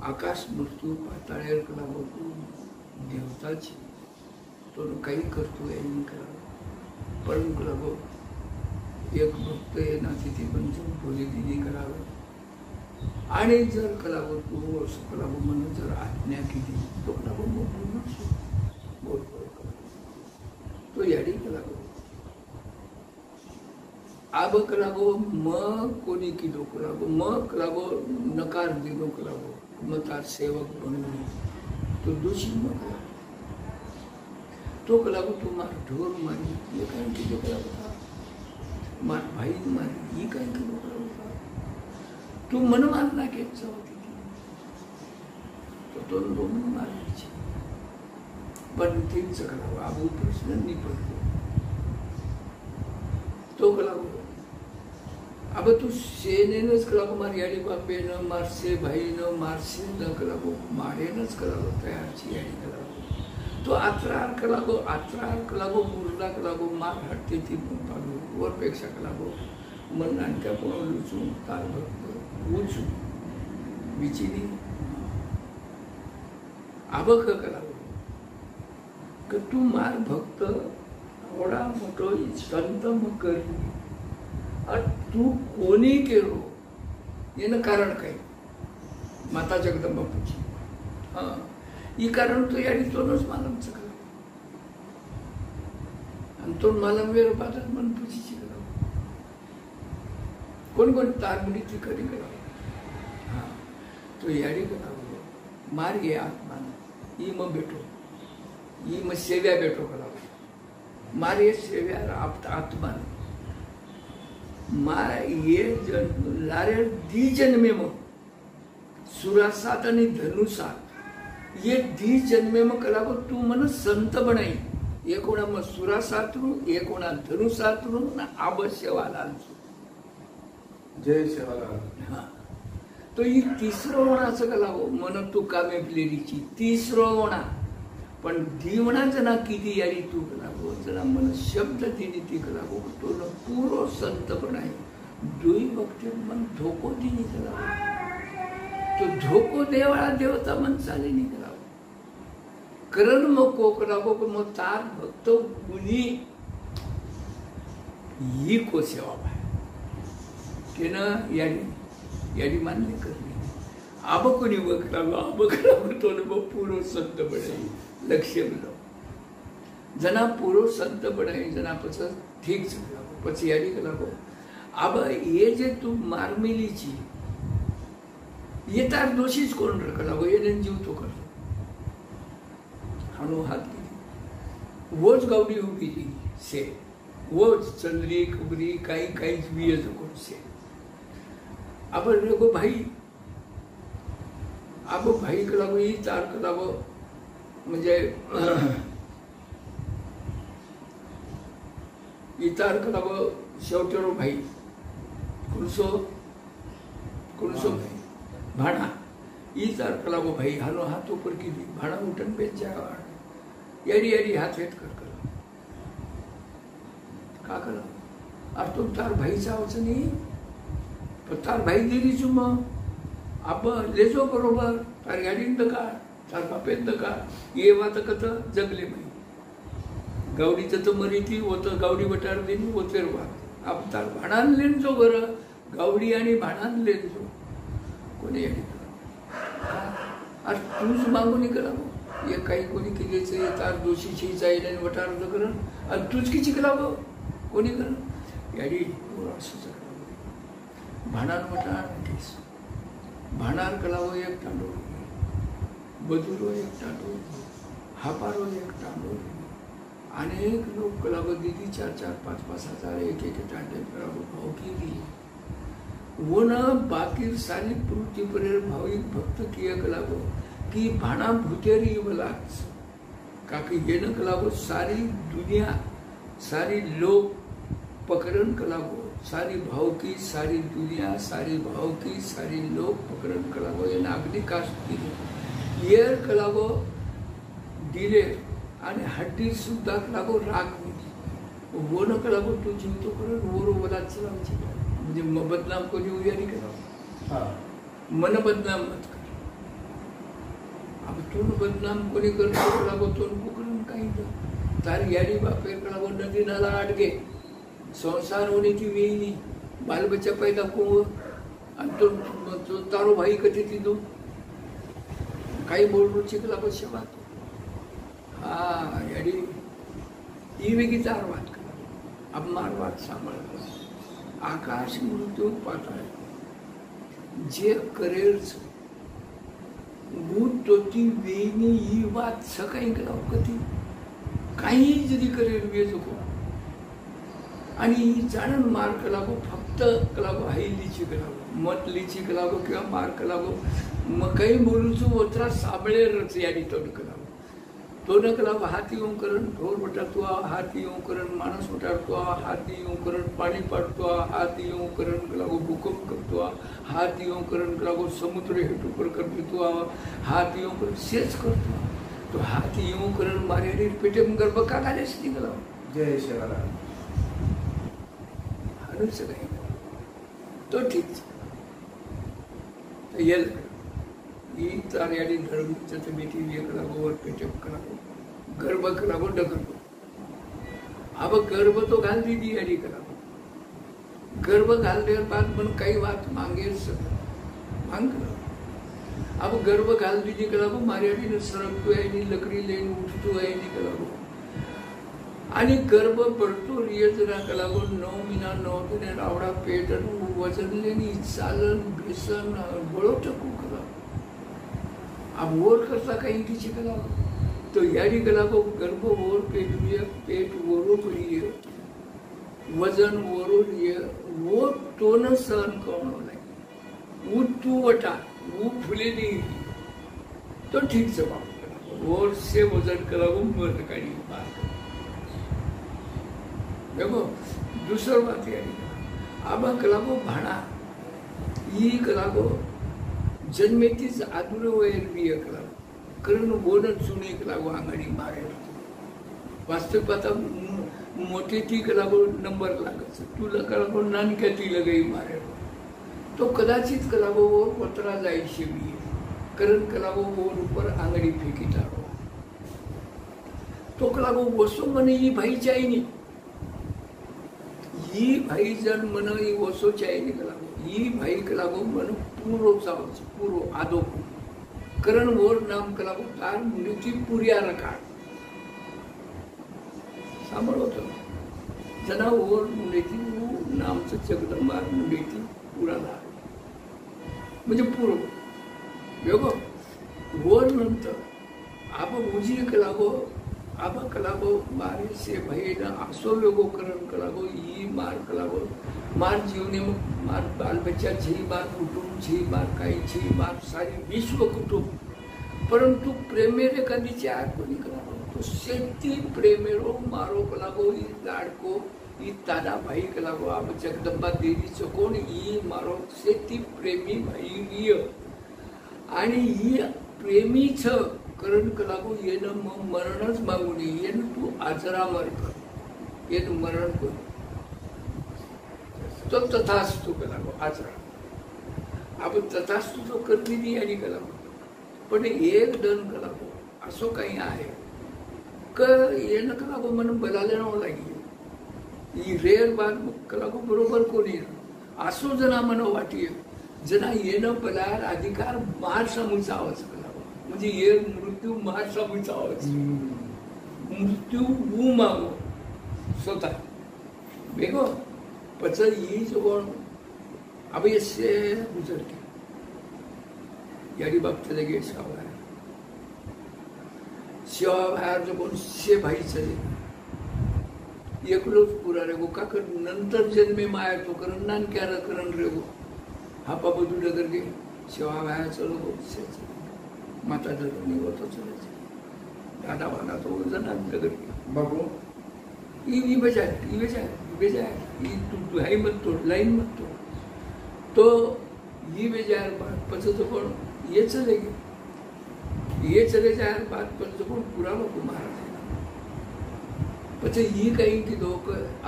आकाश मृत्यू पाताळेर कलागो तू देवताची तो काही करतोय कलागो पण कलागो एक भक्त आहे ना तिथे पण बोली दिली करावं आणि जर कलावं तू कलावं म्हणून जर आज्ञा केली तो कलावं तो याडी कलावं आबक लागो मग कोणी किलो लागो मग लागो नकार दिलो लागो मग तार सेवक बनवून तो दोषी मग तो लागो तू मार ढोर मारी ये काय किलो लागो मार भाई मारी ये काय किलो लागो तू मन मारला घेत जाऊ तो दोन मारायची पण तेच करावं आबू प्रश्न नाही पडतो तो कलागो अब तू सेनेनच कलागो मार याडी बापेनं मारसे भाईनं मारसे न कलागो मारेनच कलागो तयारची याडी कलागो तो आत्रार कलागो मुरला कलागो मार हटते ती पाडू वरपेक्षा कलागो मन नानक्या कोण लुचून तार भक्त उचू विचिनी आबक कलागो કે તું માર ભક્ત આવડા મોટો સંત કરી અને તું કોની કેરો એનું કારણ કઈ માતા જગદંબા પૂછી હા એ કારણ તો યારી તોનું જ માલમ છે અને તો માલમ વેર પાછળ મન પૂછી છે કોણ તારમુડીથી કરી કરાવો હા તો યારી કરાવો મારી આત્માને એ માં બેઠો ये मैं सेव्या बैठो करा मारे सेव्या आत्मा ये लारे दी जन्मे में सुरासात आणि धनुसात ये दी जन्मे में कला को तू मन संत बनाई ये कोणा मग सुरासातरू ये कोणा धनुसातरू ना आब सेवालाल जय सेवालाल हा तो ही तिसरं होणाचं कला मन तू कामे प्लेरीची तिसरं होणा पण दीवना जना किती यारी तू कलागो जना मन शब्द दिनी ती कलागो तो न पूरो संत बनाय दुई वक्त मन धोको दिनी कलागो तो धोको देवाळा देवता मन चाले नी कलागो करण मको कलागो को मग तार भक्त गुनी ही को सेवा भाई के ना यारी मान्य करली आब कोणी वकलागो तो न पूरो संत बनाय लक्ष्य मिलो जना पूरो संत बनाई जना पछ ठीक પછી યાદી કલાકો अब ये जे तू मारमेली ची ये तार दोषीच कोण कलाको ये जीव तो कर हाणो हात गेली वोच गावडी उभी से वोच चंद्री कुबरी काही काही विय जो कोण से अब रेगो भाई अब भाई कलाको ही तार कलाको म्हणजे इतार कलागो शेवटेरो भाई कुणसो भाई भाणा इतार कलागो भाई हालो हाथ ऊपर की भाणा उठन पे जा यारी हाथ हेट कर का करा अब तुम तार भाई जावच नहीं पण तार भाई दिली चुम अब लेजो बरोबर तार गाडीन दका तार बापेन दका ये वात कथ जगले भाई गावडीचं तर मरीती होतं गावडी बटार देणी होतेर वात अब तार भाणान लेन जो बर गावडी आणि भाणान लेन जो कोणी आज तूच मागून करावं ये काही कोणी केलेचं ये तार दोषीची जाईल आणि वटार करण आणि तूच किती करावं कोणी करण याडी असंच करावं भाणान वटार केस भाणार कलावं एक टांडोळ बदुरो एक टांडोळ हापारो एक टांडोळ अनेक लोग कलावो दीदी 4-4, 5-5 हजार एक टांडे भाव की वो न बाकी सारी पूर्ति पर भाविक भक्त किया कलावो कि भाणा भूतेरी बलाच काकि ये न कलावो सारी दुनिया सारी लोग पकड़न कलावो सारी भाव की सारी दुनिया सारी भाव की सारी लोग पकड़न कलावो ये नागरिक कास्ती ये कलावो दिले आणि हड्डी सुद्धा लागो राग वो न कलागो तू जीवतो करून वोर वलाच लावची म्हणजे बदनाम कोणी उयारी करावं मन बदनाम मत कर अब तू बदनाम कोणी करतो लागो तो कुकरण काही तार यारी बापेर कलागो नदी नाला आडगे संसार होने की वेणी बाल बच्चा पैदा को आणि तो तारो भाई कधी तिदो काही बोलरो चिकला सेवा हाँ याडी ये वेगी तार बात कर अब मार बात सांभाळ आकाश मृत्यू पाताळ जे करेच भूत तोती वेणी ही वात सकाळी कलाव कधी काही जरी करेल वेजको आणि जाणून मार्क लागो फक्त कलागो हाई लिची कलागो मत लिची कलागो किंवा मार्क लागो मग काही बोलूचो ओतरा साबळे रच याडी तोड कलागो तो न कलागो हाती येऊन करण ढोर वटाडतो हाती येऊन करण माणस वटाडतो हाती येऊन करण पाणी पाडतो हाती येऊन करण कलागो भूकंप करतो हाती येऊन करण कलागो समुद्र हेटुपर करतो हाती येऊन करण सेच करतो तो हाती येऊन करण मारेडी पेटे गर्भ का घालेस निघाला जय शेगाला हारूच काही तो ठीक येल ಈ ತಾರಿಯಾಡಿ ಧರ್ಮ ಜೊತೆ ಭೇಟಿ ಕಲಾಗೋ और पेटे कलागो गर्भ कलागो डगरगो अब गर्भ तो घाल दीदी याडी कलागो गर्भ घालने बाद मन काही बात मांगे मांग अब गर्भ घाल दीदी कलागो मारियाडी ने सरकतो आहे नी लकडी लेन उठतो आहे नी कलागो आणि गर्भ पडतो रियजरा कलागो 9 महिना 9 दिने रावडा पेटन वजन लेनी चालन बेसन बळो टकू कला अब वोर करता काही किची कला तो याडी कला को गर्भ वोर पेट वोरो करिए वजन वोरो लिए वो तो न सहन करनो नाही तू वटा वो फुले नहीं तो ठीक जवाब वोर से वजन कला को मर काढी बात देखो दूसर बात याडी आबा कला को भाणा ई कला को जन्मेतीच आदुर वयर बी कला कारण बोनच सुने कला आंगणी मारे वास्तविक आता मोठी ती कला नंबर लागत तुला कला नानक्या ती लगाई मारे तो कदाचित कला पत्रा जायशी बी कारण कला बोर ऊपर आंगणी फेकी टाको तो कला वसो मन ही भाई चाहिए ही भाई जन मन ही वसो चाहिए कला ही भाई कला मन पूरो चावच पूरो आदो करण वोर नाम कला तार मुलीची पुरिया रकाळ सांभाळो तो जना वोर मुलीची नामचं जगदंबा मुलीची पुराला म्हणजे पूरो बेगो वोर नंतर आप उजी कलागो आबा कलागो मारे से भाई ना आसो लोगो करण कलागो ई मार कलागो मार जीवने मार बाल बच्चा छी बार कुटुंब छी बार काही छी बार सारी विश्व कुटुंब परंतु प्रेमेरे कधीचे आठवणी कलागो तो शेती प्रेमेरो मारो कलागो ई लाडको ई ताना भाई कलागो आब जगदंबा देवीचं कोण ई मारो शेती प्रेमी भाई विय आणि ही प्रेमीच करण कलागो येणं मग मरणच मागू नये येणं तू आजरा मर कर येणं मरण कर तो तथास्तु कलागो आजरा आपण तथास्तु तो करती नाही आणि कलागो पण एक दन कलागो असो काही आहे क येणं कलागो मन बलाले न लागी ही रेर बात कलागो बरोबर कोणी असो जना मन वाटी जना येणं बलार अधिकार मार समूचा आवाज म्हणजे ये मृत्यू मार समूचा आवाज मृत्यू वो मागो स्वतः बेगो पच ही जो अब इससे गुजर के यारी बाप चले गए शिवा बाहेर जो कोण से भाई चले एकलोच पुरा रेगो का कर नंतर जन्मे माया तो करण नान क्या करण रेगो हा पापा तू डगर गे शिवा बाहेर चलो गो माता डगर नहीं होता चले दादा वाला तो जना डगर गे बाबू ई बेजाय तू हाई मत तोड़ लाइन मत तोड़ तो ये बेजार बात पच तो कौन ये चले जाए बात पर तो कौन पूरा लोग महाराज पच ये कहीं की दो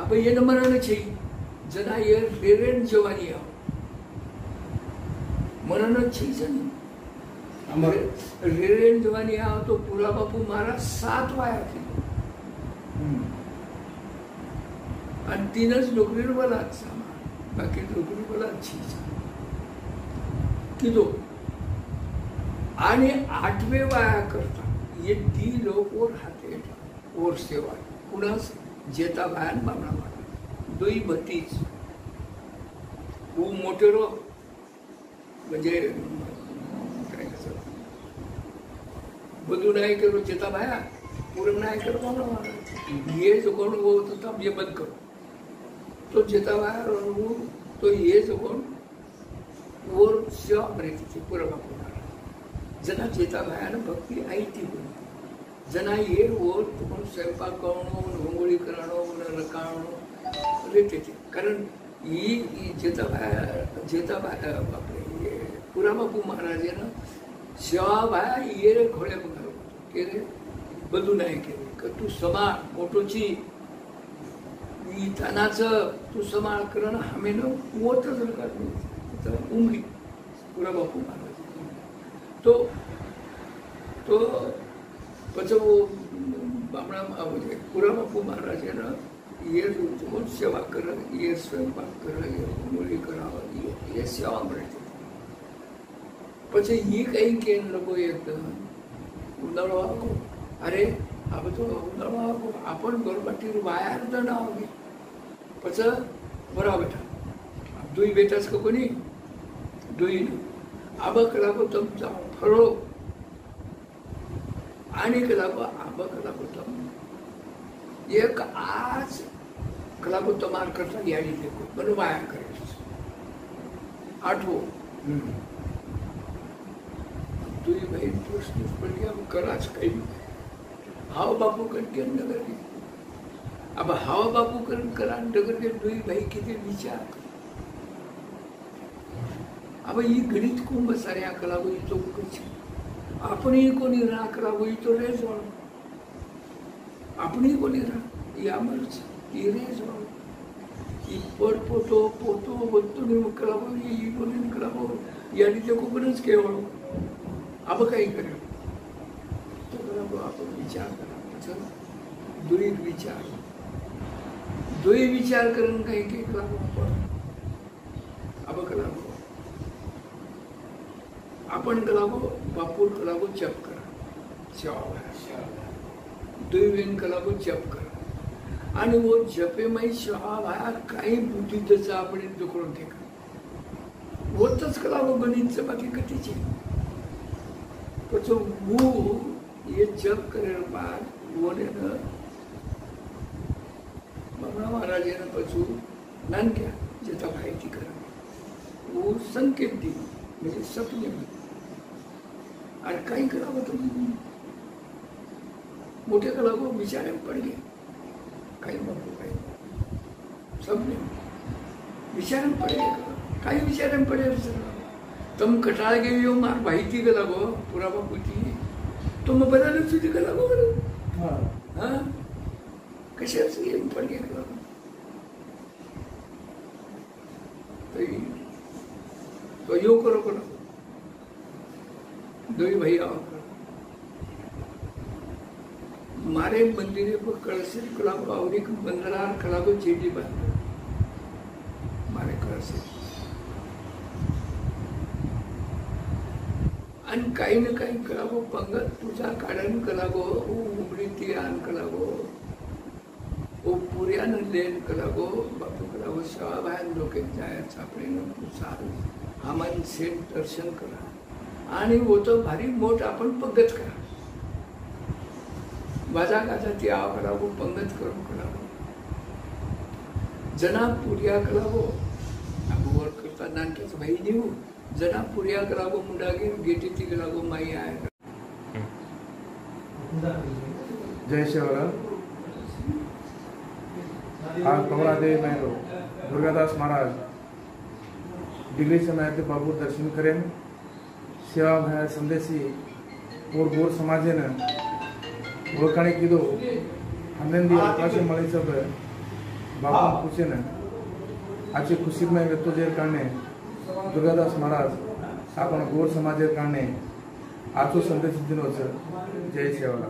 अब ये न मरण चाहिए जना ये रेरेन जवानी आओ मरण चाहिए जनी रेरेन जवानी आओ तो पूरा बापू महाराज 7 वाया थी आणि 3च नोकरीवर मला बाकी नोकरी मला किदो आणि 8वे वाया करता ये ती लोक और हाते और सेवा कुणास जेता बायन बामणा दोई भतीज खूप मोठेरो म्हणजे काय कसं બધું નહીં કરો ચેતા ભાયા પૂર્ણ નહીં કરવાનો ये जो कोण वो तो तब ये बंद करो तो चेता भाया तो ये जो कोण वो सेवा करायची ती पूर्ण बापूला जना चेता भायानं भक्ती ऐकती होती जना ये वो कोण स्वयंपाक करणं घोंगोळी करणं रकाणं रेते ते कारण ही चेता भाया बापरे पुरा बापू महाराजानं सेवा भाया ये रे घोड्या बघावं के रे બધું નહીં કે તું સમાળ મોટો છી ઈ તાનાचं तू समाळ करणं हमेनं मोठं जर का उमरी पुरा बापू महाराज तो પછી બામણા म्हणजे पुरा बापू महाराजानं ये कोण सेवा करणं ये स्वयंपाक करणं ये मुली करावं ये सेवा मिळते પછી ही काही केन લોકો एकदम ઉનાળો આવો અરે આ બધું ઉનાળો આવો આપણ ગોરબાટી વાયાર તો ના આવે પછી બરાબર બેઠા दुई बेटाच का कोणी दुई आबा कलाको तम जाओ फरो आणि कलाको आबा कलाको तम एक आज कलाको तमार करता याडी देखो बनो वाया करे आठवो दुई भाई प्रश्न पड़ गया कराच कहीं हाव बापू करके नगर के अब हाव बापू करा नगर के दुई भाई किती विचार अब ही गणित कुंभ साऱ्या कलागो तो आपणही कोणी रा करावो तो रेज वाळो आपणही कोणी रा या मरच ही रेज वाळो ही पड पोतो बत्तुनी करावो ही बोलीन करावो या रीते कोकणच केवळ अब काही करे तो करावो आपण विचार करा चल दुई विचार करून काही काही करावो आपण अब करावो आपण कलागो बापूर कलागो जप करा दुईवेन कलागो जप करा आणि वो जपे माई शहा भाया काही बुद्धीचा आपण दुखून ठेका होतच कलागो गणित बाकी कधीची પછી હું એ જપ કર્યા બાદ ઓને બાબા મહારાજને પછી નાનક્યા જતા ભાઈથી કરા वो संकेत दी म्हणजे सपने में आणि काही करावं तर मोठे कलागो विचार पड़ गए काही बापू काही सपने विचार पड़ गए काही विचार पड़े तम कटाळ गई हो मार माहिती कलागो पुरा बापूची तुम बदल तुझी कलागो हाँ कशाच पड़ गए कलागो तो यो करो दो भाई आओ मारे मंदिरे पर कळसे कलागो और एक बंदरार कलागो चेटी बांध मारे कळसे आणि काही ना काही कलागो पंगत तुझा काढण कलागो उमडी ती आण कलागो ओ पुऱ्यान लेन कलागो बापू कलागो सेवा बाहेर लोके जायचं आपले सारू आमान सेठ दर्शन करा आणि वो तो भारी मोठ आपण पंगत करा वाजा गाजा ती आव करावो पंगत करून करावो जना पुरिया करावो वर करता नानकेच भाई देऊ जना पुरिया करावो मुंडागे गेटी ती करावो माई आहे जय शिवराम आज कमलादेवी महलो दुर्गादास महाराज डिग्री से मैं बाबू दर्शन करें सेवा भाया संदेशी और गोर समाजे ने ओळखाणी कीधो हमें अवकाश मळी सब बापू पूछे ने आज खुशी में व्यक्त जे कारणे दुर्गादास महाराज आपण गोर समाजे कारणे आजो संदेश दिनो जय सेवा।